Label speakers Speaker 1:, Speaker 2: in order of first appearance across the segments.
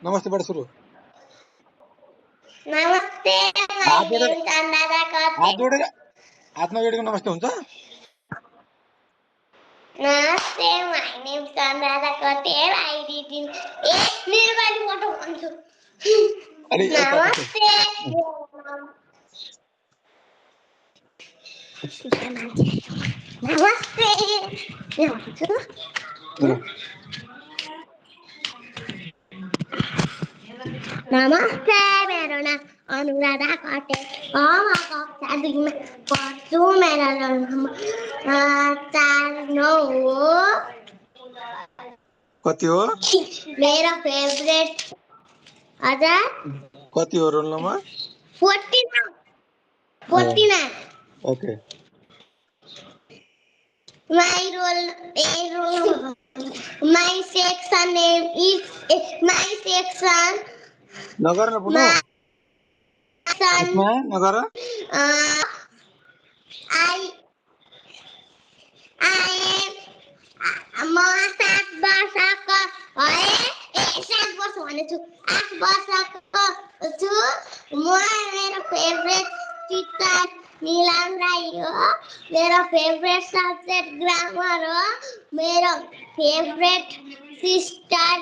Speaker 1: नमस्तेबाट सुरु।
Speaker 2: नमस्ते,
Speaker 1: हात
Speaker 2: my
Speaker 1: जोडेर
Speaker 2: name is Chandana
Speaker 1: हात
Speaker 2: Kate.
Speaker 1: जोडेर हात नजोडेको नमस्ते हुन्छ?
Speaker 2: नमस्ते, my name is Chandana Kate. I did in Nepali photo भन्छु।
Speaker 1: अलि यतापट्टि।
Speaker 2: नमस्ते, मेरो नाम अनुराधा खटे। म कक्षा 2 मा पढ्छु। मेरो रोल नम्बर 4 9 हो।
Speaker 1: कति हो?
Speaker 2: मेरो फेभरेट हजुर
Speaker 1: कति हो roll number?
Speaker 2: 49
Speaker 1: okay.
Speaker 2: My section name is my section.
Speaker 1: नगर न पुनः। यसमा नगर।
Speaker 2: म 7 वर्षको भए 7 वर्ष भनेछु 8 वर्षको छु। मेरो फेभरेट टिचर नीलम राई हो। मेरो फेभरेट सब्जेक्ट ग्रामर हो। मेरो फेभरेट सिस्टर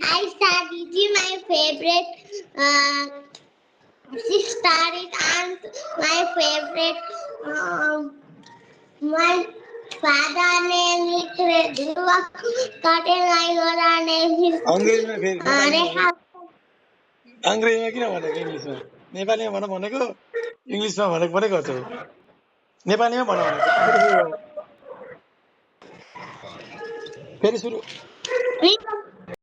Speaker 2: आइसा दिदी। My favourite sister is aunt. My favorite my father name is Dhruva Patel. My mother name is
Speaker 1: अङ्ग्रेजीमा फेरि नेपालीमा
Speaker 2: Rekha.
Speaker 1: अङ्ग्रेजीमा किन भनेको इङ्ग्लिसमा? नेपालीमा भन भनेको इङ्ग्लिसमा भनेको पनि गर्छौ। नेपालीमा भन भनेको। फेरि सुरु।